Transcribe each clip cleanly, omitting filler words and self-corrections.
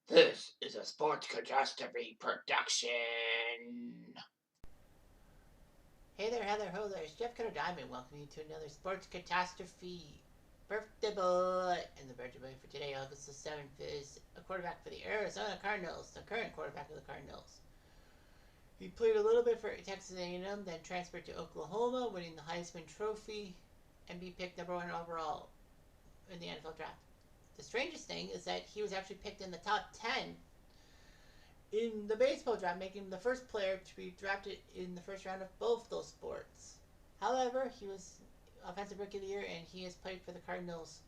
This is a Sports Catastrophe production. Hey there, Heather, ho there. It's Jeff Cutter Diamond welcoming you to another Sports Catastrophe. Birthday boy! And the birthday boy for today, August the 7th, is a quarterback for the Arizona Cardinals, the current quarterback of the Cardinals. He played a little bit for Texas A&M, then transferred to Oklahoma, winning the Heisman Trophy, and be picked number 1 overall in the NFL draft. The strangest thing is that he was actually picked in the top 10 in the baseball draft, making him the first player to be drafted in the first round of both those sports. However, he was Offensive Rookie of the Year, and he has played for the Cardinals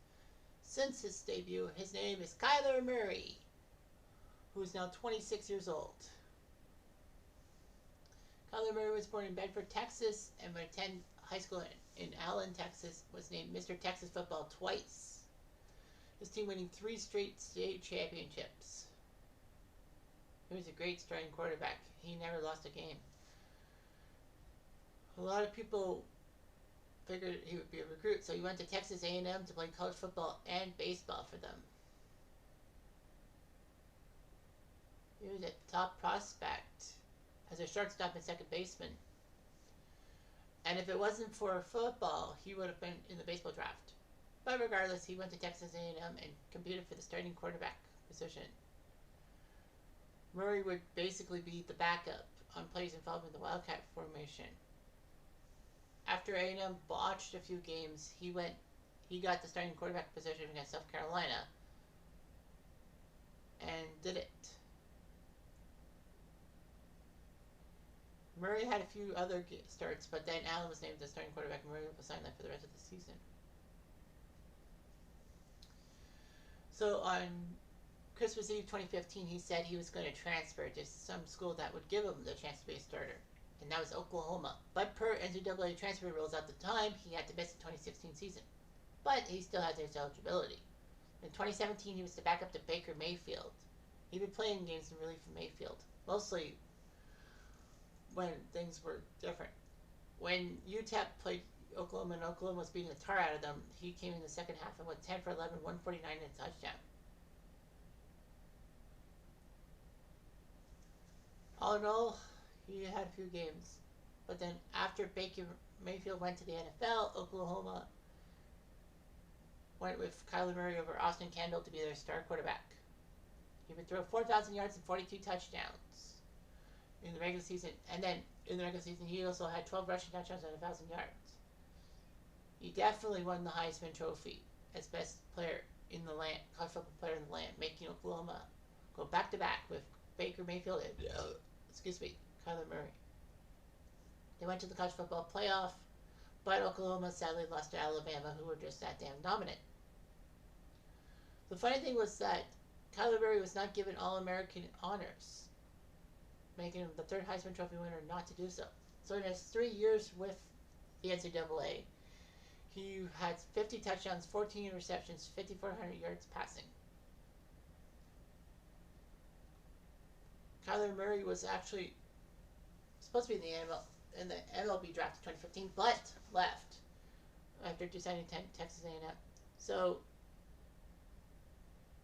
since his debut. His name is Kyler Murray, who is now 26 years old. Kyler Murray was born in Bedford, Texas, and would attend high school in Allen, Texas. Was named Mr. Texas Football twice. His team winning 3 straight state championships. He was a great starting quarterback. He never lost a game. A lot of people figured he would be a recruit, so he went to Texas A&M to play college football and baseball for them. He was a top prospect as a shortstop and second baseman. And if it wasn't for football, he would have been in the baseball draft. But regardless, he went to Texas A&M and competed for the starting quarterback position. Murray would basically be the backup on plays involved in the Wildcat formation. After A&M botched a few games, he got the starting quarterback position against South Carolina and did it. Murray had a few other starts, but then Allen was named the starting quarterback, and Murray was signed that for the rest of the season. So on Christmas Eve 2015, he said he was going to transfer to some school that would give him the chance to be a starter, and that was Oklahoma. But per NCAA transfer rules at the time, he had to miss the 2016 season. But he still had his eligibility. In 2017, he was the backup to Baker Mayfield. He'd been playing games in relief for Mayfield, mostly when things were different. When UTEP played Oklahoma and Oklahoma was beating the tar out of them, he came in the second half and went 10 for 11, 149 and a touchdown. All in all, he had a few games. But then after Baker Mayfield went to the NFL, Oklahoma went with Kyler Murray over Austin Kendall to be their star quarterback. He would throw 4,000 yards and 42 touchdowns in the regular season. And then in the regular season, he also had 12 rushing touchdowns and 1,000 yards. He definitely won the Heisman Trophy as best player in the land, college football player in the land, making Oklahoma go back to back with Baker Mayfield and Kyler Murray. They went to the college football playoff, but Oklahoma sadly lost to Alabama, who were just that damn dominant. The funny thing was that Kyler Murray was not given All-American honors, making him the third Heisman Trophy winner not to do so. So in his 3 years with the NCAA, he had 50 touchdowns, 14 receptions, 5,400 yards passing. Kyler Murray was actually supposed to be in the MLB draft in 2015, but left after deciding to Texas A&M. So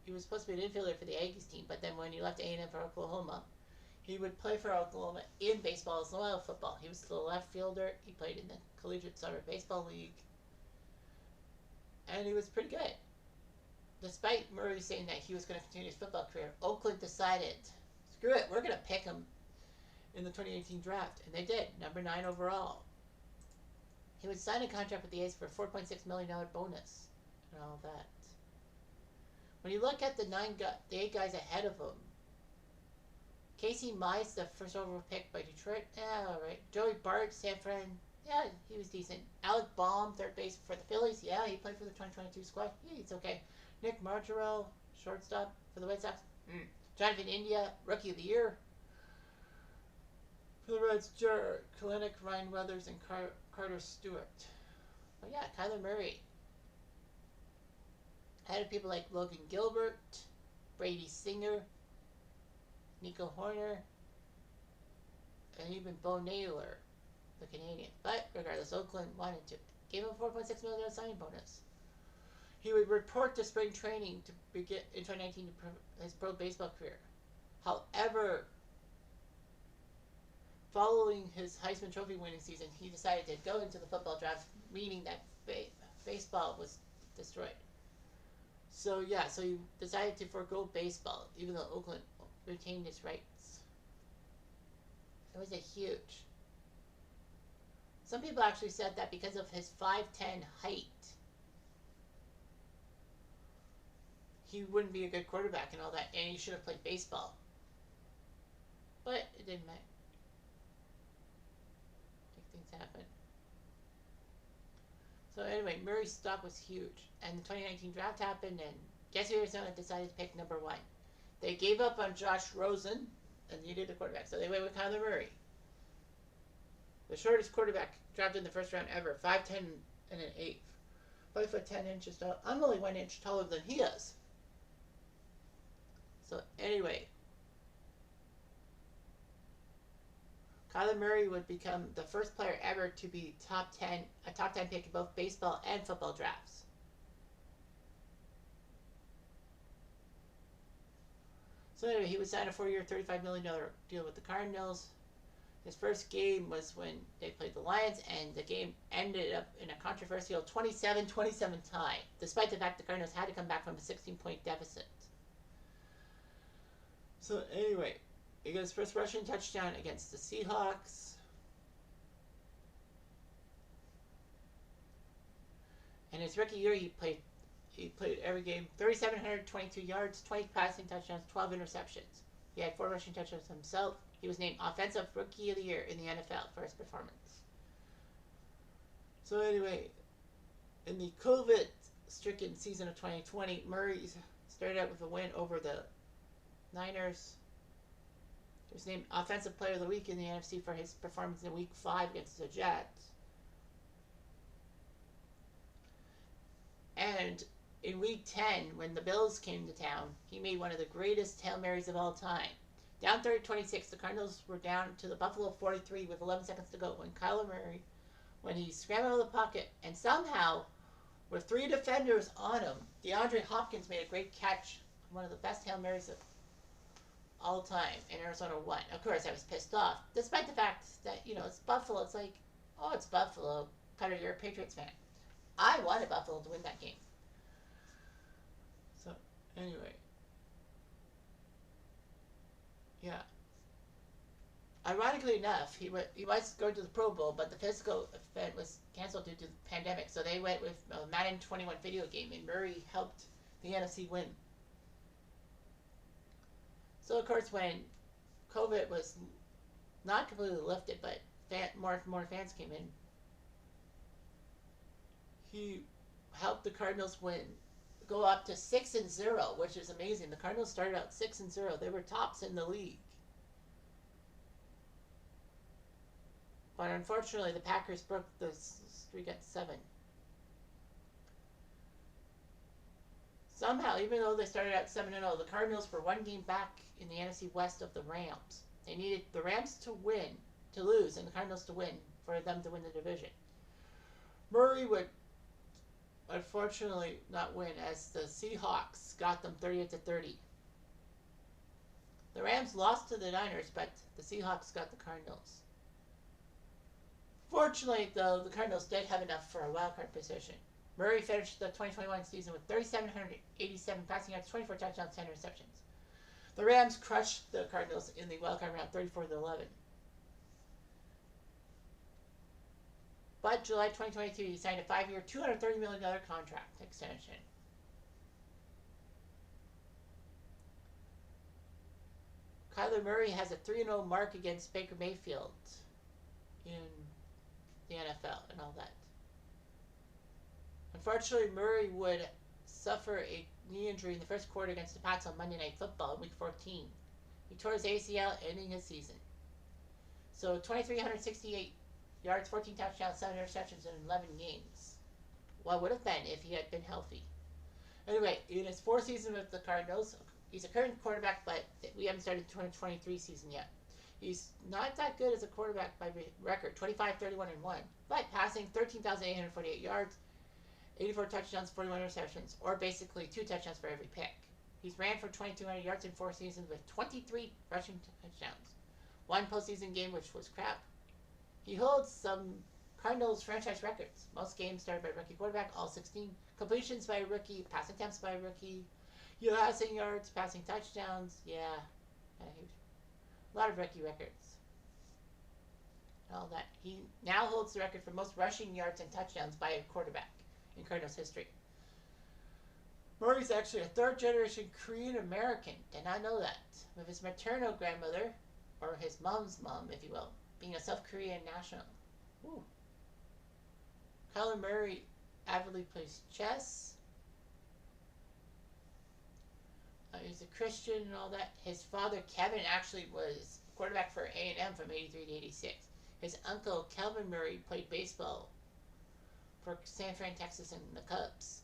he was supposed to be an infielder for the Aggies team, but then when he left A&M for Oklahoma, he would play for Oklahoma in baseball as well as football. He was the left fielder. He played in the Collegiate Summer Baseball League, and he was pretty good. Despite Murray saying that he was going to continue his football career, Oakland decided, screw it, we're going to pick him in the 2018 draft, and they did, number 9 overall. He would sign a contract with the A's for a $4.6 million bonus and all that. When you look at the 8 guys ahead of him, Casey Mize, the first overall pick by Detroit, yeah, all right. Joey Bart, San Fran, yeah, he was decent. Alec Baum, third base for the Phillies, yeah, he played for the 2022 squad, yeah, it's okay. Nick Martorell, shortstop for the White Sox. Jonathan India, Rookie of the Year. For the Reds, Jared Kalenic, Ryan Weathers, and Carter Stewart. But yeah, Kyler Murray. Had people like Logan Gilbert, Brady Singer, Nico Horner, and even Bo Naylor, the Canadian. But regardless, Oakland wanted to give him a $4.6 million signing bonus. He would report to spring training to begin in 2019 his pro baseball career. However, following his Heisman Trophy winning season, he decided to go into the football draft, meaning that baseball was destroyed. So yeah, so he decided to forego baseball, even though Oakland retained his rights. It was a huge. Some people actually said that because of his 5'10" height, he wouldn't be a good quarterback and all that, and he should have played baseball. But it didn't matter. Things happen. So anyway, Murray's stock was huge, and the 2019 draft happened, and guess who Arizona decided to pick number 1? They gave up on Josh Rosen and needed a quarterback, so they went with Kyler Murray, the shortest quarterback drafted in the first round ever, 5'10" and an eighth, 5'10" tall. I'm only 1 inch taller than he is. So anyway, Kyler Murray would become the first player ever to be a top 10 pick in both baseball and football drafts. So anyway, he would sign a 4-year, $35 million deal with the Cardinals. His first game was when they played the Lions, and the game ended up in a controversial 27-27 tie, despite the fact the Cardinals had to come back from a 16-point deficit. So anyway, he got his first rushing touchdown against the Seahawks. And his rookie year, he played every game, 3,722 yards, 20 passing touchdowns, 12 interceptions. He had 4 rushing touchdowns himself. He was named Offensive Rookie of the Year in the NFL for his performance. So anyway, in the COVID-stricken season of 2020, Murray started out with a win over the Niners. He was named Offensive Player of the Week in the NFC for his performance in Week 5 against the Jets. And in Week 10, when the Bills came to town, he made one of the greatest Hail Marys of all time. Down 30-26, the Cardinals were down to the Buffalo 43 with 11 seconds to go when Kyler Murray, when he scrambled out of the pocket, and somehow, with 3 defenders on him, DeAndre Hopkins made a great catch, one of the best Hail Marys of all time, and Arizona won. Of course, I was pissed off, despite the fact that, it's Buffalo. It's like, oh, it's Buffalo. Cutter, you're a Patriots fan. I wanted Buffalo to win that game. So, anyway. Yeah. Ironically enough, he was going to the Pro Bowl, but the physical event was canceled due to the pandemic, so they went with a Madden 21 video game, and Murray helped the NFC win. So, of course, when COVID was not completely lifted, but more fans came in, he helped the Cardinals go up to 6-0, which is amazing. The Cardinals started out 6-0. They were tops in the league. But unfortunately, the Packers broke the streak at 7. Somehow, even though they started out 7-0, the Cardinals were 1 game back in the NFC West of the Rams. They needed the Rams to lose, and the Cardinals to win for them to win the division. Murray would unfortunately not win, as the Seahawks got them 38-30. The Rams lost to the Niners, but the Seahawks got the Cardinals. Fortunately, though, the Cardinals did have enough for a wildcard position. Murray finished the 2021 season with 3,787 passing yards, 24 touchdowns, 10 interceptions. The Rams crushed the Cardinals in the wildcard round, 34-11. But July 2022, he signed a 5-year, $230 million contract extension. Kyler Murray has a 3-0 mark against Baker Mayfield in the NFL and all that. Unfortunately, Murray would suffer a knee injury in the first quarter against the Pats on Monday Night Football in Week 14. He tore his ACL, ending his season. So 2,368 yards, 14 touchdowns, 7 interceptions in 11 games. What would have been if he had been healthy. Anyway, in his 4th season with the Cardinals, he's a current quarterback, but we haven't started the 2023 season yet. He's not that good as a quarterback by record, 25-31-1, but passing 13,848 yards 84 touchdowns, 41 receptions, or basically 2 touchdowns for every pick. He's ran for 2,200 yards in 4 seasons with 23 rushing touchdowns. One postseason game, which was crap. He holds some Cardinals franchise records. Most games started by a rookie quarterback, all 16. Completions by a rookie, pass attempts by a rookie, passing yards, passing touchdowns. Yeah, huge. A lot of rookie records. All that. He now holds the record for most rushing yards and touchdowns by a quarterback in Cardinals history. Murray's actually a third generation Korean American. Did not know that. With his maternal grandmother, or his mom's mom, if you will, being a South Korean national. Ooh. Kyler Murray avidly plays chess. He's a Christian and all that. His father, Kevin, actually was quarterback for A&M from 83 to 86. His uncle, Kelvin Murray, played baseball for San Fran, Texas, and the Cubs.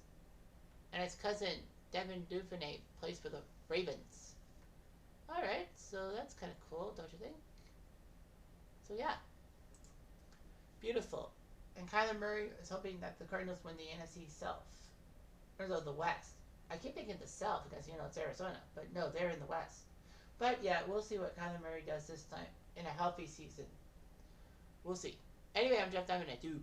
And his cousin, Devin Duvernay, plays for the Ravens. Alright, so that's kind of cool, don't you think? So yeah. Beautiful. And Kyler Murray is hoping that the Cardinals win the NFC South. Or no, the West. I keep thinking the South because, it's Arizona. But no, they're in the West. But yeah, we'll see what Kyler Murray does this time in a healthy season. We'll see. Anyway, I'm Jeff Diamond. I do